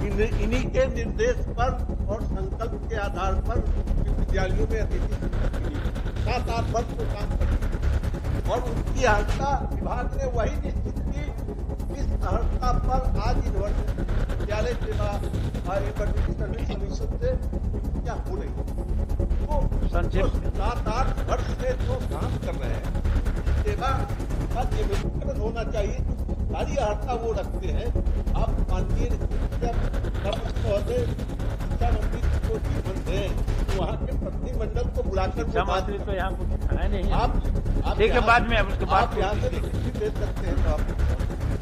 इन्हीं के निर्देश पर और संकल्प के आधार पर विद्यालयों में अतिथि शिक्षक की नियुक्ति 7-8 वर्ष को काम करते और उनकी अर्हता विभाग ने वही निश्चित की जिस अर्हता पर आज यूनिवर्सिटी विद्यालय सेवा यूनिवर्सिटी सर्विस कमीशन से नियुक्तियां हो रही तो 7-8 वर्ष से जो काम कर रहे हैं सेवा का नियमितीकरण होना चाहिए। सारी अर्हता वो रखते हैं। आप माननीय महोदय शिक्षा मंत्री को जीवन दें तो वहाँ के प्रतिनिधिमंडल को बुलाकर शिक्षा मंत्री तो यहाँ कुछ है नहीं। आप ठीक है, बाद में उसके बाद आप यहाँ से लिखित दे सकते हैं। तो आप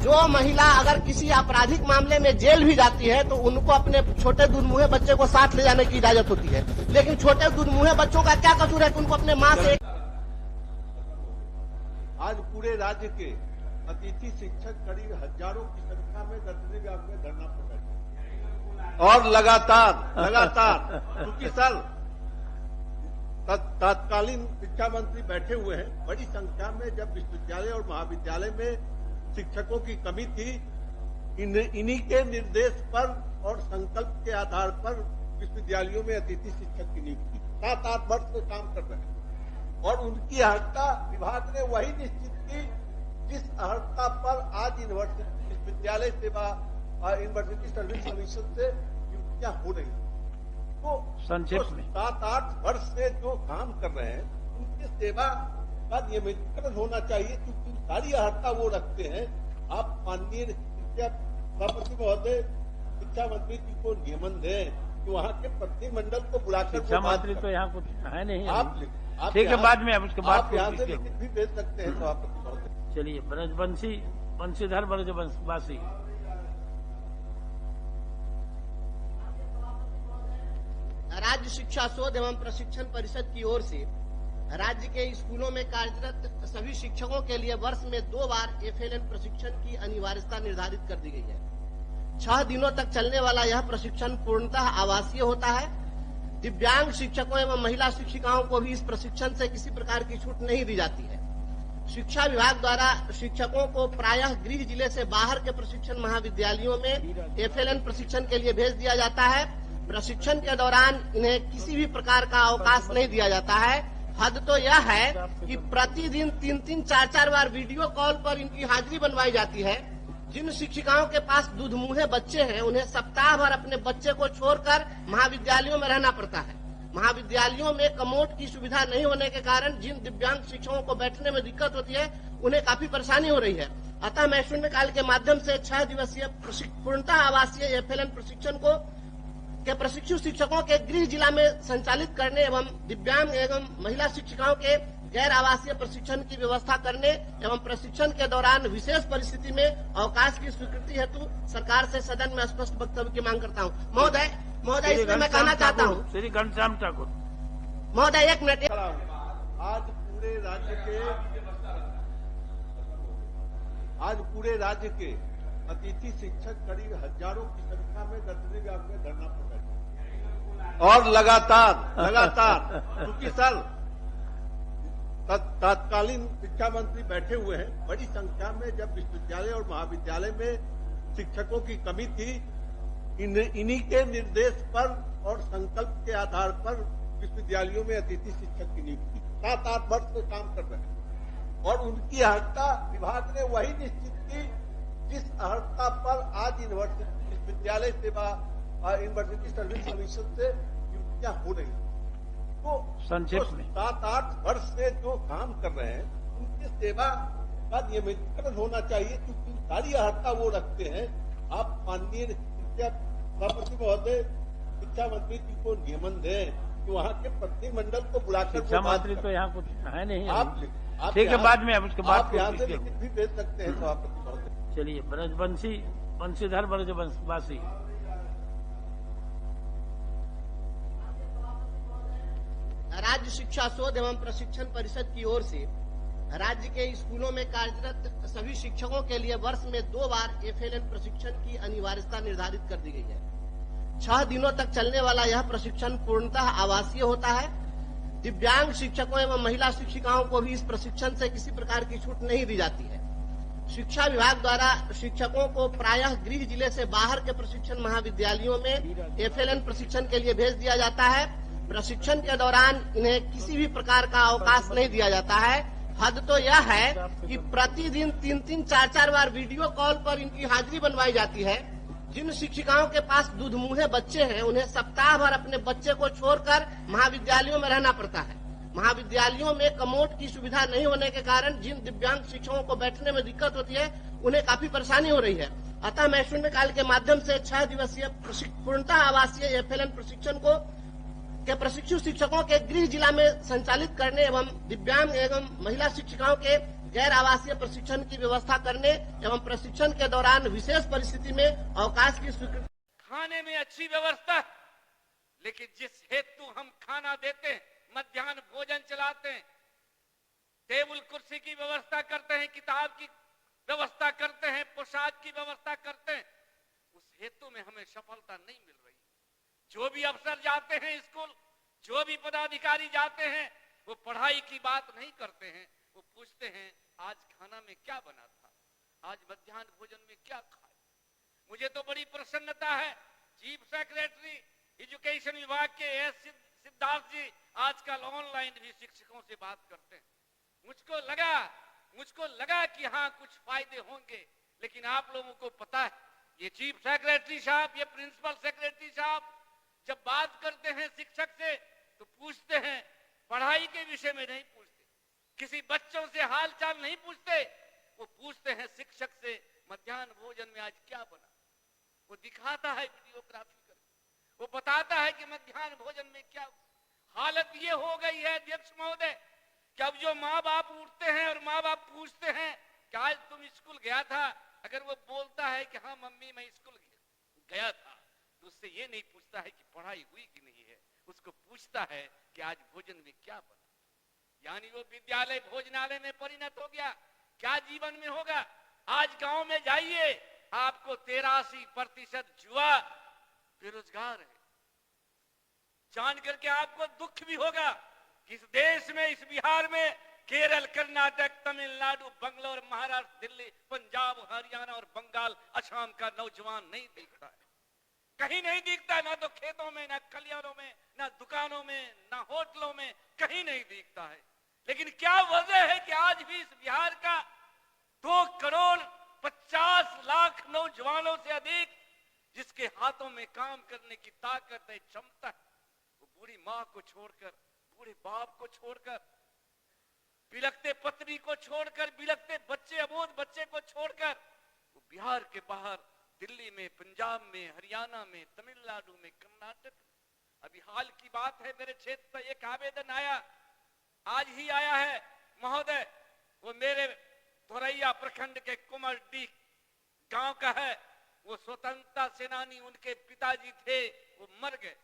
जो महिला अगर किसी आपराधिक मामले में जेल भी जाती है तो उनको अपने छोटे दुधमुहे बच्चे को साथ ले जाने की इजाजत होती है, लेकिन छोटे दुधमुहे बच्चों का क्या कसूर है कि उनको अपने माँ से। आज पूरे राज्य के अतिथि शिक्षक करीब हजारों की संख्या में दर्जनी विभाग में धरना प्रदर्शन और लगातार क्योंकि सर तत्कालीन शिक्षा मंत्री बैठे हुए हैं। बड़ी संख्या में जब विश्वविद्यालय और महाविद्यालय में शिक्षकों की कमी थी, इन्हीं के निर्देश पर और संकल्प के आधार पर विश्वविद्यालयों में अतिथि शिक्षक की नियुक्ति 7-8 वर्ष से काम कर रहे हैं और उनकी अर्हता विभाग ने वही निश्चित की जिस अर्हता पर आज यूनिवर्सिटी विश्वविद्यालय सेवा यूनिवर्सिटी सर्विस कमीशन से नियुक्तियां हो रही तो संक्षिप्त में 7-8 वर्ष से जो काम कर रहे हैं उनकी सेवा का नियमितीकरण होना चाहिए क्योंकि सारी अर्हता वो रखते हैं। आप माननीय शिक्षा सभापति महोदय शिक्षा मंत्री जी को नियमन दें कि वहाँ के प्रतिनिधिमंडल को बुलाकर शिक्षा मंत्री तो यहाँ कुछ है नहीं। आप ठीक है, बाद में उसके बाद यहाँ से लिखित भी भेज सकते हैं सभापति महोदय। चलिए, बंशीधर ब्रजवासी। राज्य शिक्षा शोध एवं प्रशिक्षण परिषद की ओर से राज्य के स्कूलों में कार्यरत सभी शिक्षकों के लिए वर्ष में 2 बार FLN प्रशिक्षण की अनिवार्यता निर्धारित कर दी गई है। 6 दिनों तक चलने वाला यह प्रशिक्षण पूर्णतः आवासीय होता है। दिव्यांग शिक्षकों एवं महिला शिक्षिकाओं को भी इस प्रशिक्षण से किसी प्रकार की छूट नहीं दी जाती है। शिक्षा विभाग द्वारा शिक्षकों को प्रायः गृह जिले से बाहर के प्रशिक्षण महाविद्यालयों में FLN प्रशिक्षण के लिए भेज दिया जाता है। प्रशिक्षण के दौरान इन्हें किसी भी प्रकार का अवकाश नहीं दिया जाता है। हद तो यह है कि प्रतिदिन 3-3, 4-4 बार वीडियो कॉल पर इनकी हाजिरी बनवाई जाती है। जिन शिक्षिकाओं के पास दुधमुहे बच्चे हैं उन्हें सप्ताह भर अपने बच्चे को छोड़कर महाविद्यालयों में रहना पड़ता है। महाविद्यालयों में कमोड की सुविधा नहीं होने के कारण जिन दिव्यांग शिक्षकों को बैठने में दिक्कत होती है उन्हें काफी परेशानी हो रही है। अतः मैं शून्यकाल के माध्यम से 6 दिवसीय पूर्णतः आवासीय FLN प्रशिक्षण के प्रशिक्षु शिक्षकों के गृह जिला में संचालित करने एवं दिव्यांग एवं महिला शिक्षिकाओं के गैर आवासीय प्रशिक्षण की व्यवस्था करने एवं प्रशिक्षण के दौरान विशेष परिस्थिति में अवकाश की स्वीकृति हेतु सरकार से सदन में स्पष्ट वक्तव्य की मांग करता हूँ। महोदय इसमें मैं कहना चाहता हूँ। श्री घनश्याम ठाकुर महोदय 1 मिनट। आज पूरे राज्य के अतिथि शिक्षक करीब हजारों की संख्या में दर्जनी विभाग में धरना प्रदर्शन और लगातार क्योंकि सर तत्कालीन शिक्षा मंत्री बैठे हुए हैं। बड़ी संख्या में जब विश्वविद्यालय और महाविद्यालय में शिक्षकों की कमी थी, इन्हीं के निर्देश पर और संकल्प के आधार पर विश्वविद्यालयों में अतिथि शिक्षक की नियुक्ति 7-8 वर्ष से काम कर रहे हैं और उनकी अर्हता विभाग ने वही निश्चित की जिस अर्हता पर आज यूनिवर्सिटी विश्वविद्यालय सेवा यूनिवर्सिटी सर्विस कमीशन से नियुक्तियां हो रही तो संक्षिप्त में 7-8 वर्ष से जो काम कर रहे हैं उनकी सेवा का नियमितीकरण होना चाहिए क्योंकि सारी अर्हता वो रखते हैं। आप माननीय शिक्षा सभापति महोदय शिक्षा मंत्री जी को नियमन दें कि वहाँ के प्रतिनिधिमंडल को बुलाकर शिक्षा मंत्री तो यहाँ कुछ है नहीं। आप ठीक है, बाद में उसके बाद यहाँ से लिखित भी भेज सकते हैं सभापति महोदय। चलिए, बंशीधर ब्रजवासी। राज्य शिक्षा शोध एवं प्रशिक्षण परिषद की ओर से राज्य के स्कूलों में कार्यरत सभी शिक्षकों के लिए वर्ष में 2 बार FLN प्रशिक्षण की अनिवार्यता निर्धारित कर दी गई है। 6 दिनों तक चलने वाला यह प्रशिक्षण पूर्णतः आवासीय होता है। दिव्यांग शिक्षकों एवं महिला शिक्षिकाओं को भी इस प्रशिक्षण से किसी प्रकार की छूट नहीं दी जाती है। शिक्षा विभाग द्वारा शिक्षकों को प्रायः गृह जिले से बाहर के प्रशिक्षण महाविद्यालयों में एफएलएन प्रशिक्षण के लिए भेज दिया जाता है। प्रशिक्षण के दौरान इन्हें किसी भी प्रकार का अवकाश नहीं दिया जाता है। हद तो यह है कि प्रतिदिन 3-3, 4-4 बार वीडियो कॉल पर इनकी हाजिरी बनवाई जाती है। जिन शिक्षिकाओं के पास दूधमुहे बच्चे हैं, उन्हें सप्ताह भर अपने बच्चे को छोड़कर महाविद्यालयों में रहना पड़ता है। महाविद्यालयों में कमोड की सुविधा नहीं होने के कारण जिन दिव्यांग शिक्षकों को बैठने में दिक्कत होती है, उन्हें काफी परेशानी हो रही है। अतः मैं शून्यकाल के माध्यम से 6 दिवसीय पूर्णतः आवासीय एफएलएन प्रशिक्षण के प्रशिक्षु शिक्षकों के गृह जिला में संचालित करने एवं दिव्यांग एवं महिला शिक्षिकाओं के गैर आवासीय प्रशिक्षण की व्यवस्था करने एवं प्रशिक्षण के दौरान विशेष परिस्थिति में अवकाश की स्वीकृति। खाने में अच्छी व्यवस्था, लेकिन जिस हेतु हम खाना देते हैं, मध्याह्न भोजन चलाते हैं, टेबल कुर्सी की व्यवस्था करते हैं, किताब की व्यवस्था करते हैं, पोशाक की व्यवस्था करते हैं, उस हेतु में हमें सफलता नहीं मिल रही। जो भी अफसर जाते हैं स्कूल, जो भी पदाधिकारी जाते हैं, वो पढ़ाई की बात नहीं करते हैं। वो पूछते हैं आज खाना में क्या बना था, आज मध्याह्न भोजन में क्या खाए। मुझे तो बड़ी प्रसन्नता है, चीफ सेक्रेटरी एजुकेशन विभाग के एस सिद्धार्थ जी आजकल ऑनलाइन भी शिक्षकों से बात करते हैं। मुझको लगा कि हाँ कुछ फायदे होंगे, लेकिन आप लोगों को पता है, ये चीफ सेक्रेटरी साहब, ये प्रिंसिपल सेक्रेटरी साहब जब बात करते हैं शिक्षक से तो पूछते हैं, पढ़ाई के विषय में नहीं पूछते, किसी बच्चों से हाल चाल नहीं पूछते, वो पूछते हैं शिक्षक से मध्याह्न भोजन में आज क्या बना। वो दिखाता है वीडियोग्राफी करके, वो बताता है कि मध्याह्न भोजन में क्या। हालत ये हो गई है अध्यक्ष महोदय कि अब जो माँ बाप उठते हैं और माँ बाप पूछते हैं कि आज तुम स्कूल गया था, अगर वो बोलता है कि हाँ मम्मी मैं स्कूल गया था, तो उससे ये नहीं पूछता है कि पढ़ाई हुई कि नहीं है, उसको पूछता है कि आज भोजन में क्या बना। यानी वो विद्यालय भोजनालय में परिणत हो गया। क्या जीवन में होगा? आज गांव में जाइए, आपको 83% युवा बेरोजगार है। जान करके आपको दुख भी होगा कि इस देश में, इस बिहार में केरल, कर्नाटक, तमिलनाडु, बंगलोर, महाराष्ट्र, दिल्ली, पंजाब, हरियाणा और बंगाल, असम का नौजवान नहीं दिखता है, कहीं नहीं दिखता। ना तो खेतों में, ना खलिहानों में, ना दुकानों में, ना होटलों में, कहीं नहीं दिखता है। लेकिन क्या वजह है कि आज भी इस बिहार का 2,50,00,000 नौजवानों से अधिक जिसके हाथों में काम करने की ताकत है, क्षमता है, वो बूढ़ी माँ को छोड़कर, बूढ़े बाप को छोड़कर, बिलखते पत्नी को छोड़कर, बिलखते बच्चे, अबोध बच्चे को छोड़कर वो बिहार के बाहर दिल्ली में, पंजाब में, हरियाणा में, तमिलनाडु में, कर्नाटक। अभी हाल की बात है, मेरे क्षेत्र पर एक आवेदन आया, आज ही आया है महोदय, वो मेरे धोरैया प्रखंड के कुमरडी गांव का है। वो स्वतंत्रता सेनानी, उनके पिताजी थे, वो मर गए,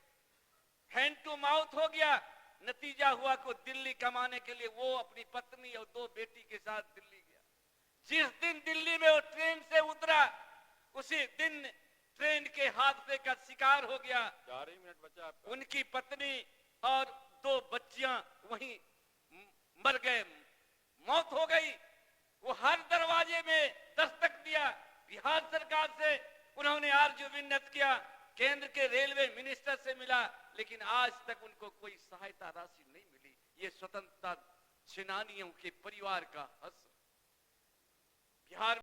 हैंड टू माउथ हो गया। नतीजा हुआ को दिल्ली कमाने के लिए वो अपनी पत्नी और 2 बेटी के साथ दिल्ली गया। जिस दिन दिल्ली में वो ट्रेन से उतरा, उसी दिन ट्रेन के हादसे का शिकार हो गया। 4 ही मिनट बचा आपका। उनकी पत्नी और 2 बच्चियां वहीं मर गए, मौत हो गई। वो हर दरवाजे में दस्तक दिया, बिहार सरकार से उन्होंने आरजू विन्नत किया, केंद्र के रेलवे मिनिस्टर से मिला, लेकिन आज तक उनको कोई सहायता राशि नहीं मिली। ये स्वतंत्रता सेनानियों के परिवार का हश्र। बिहार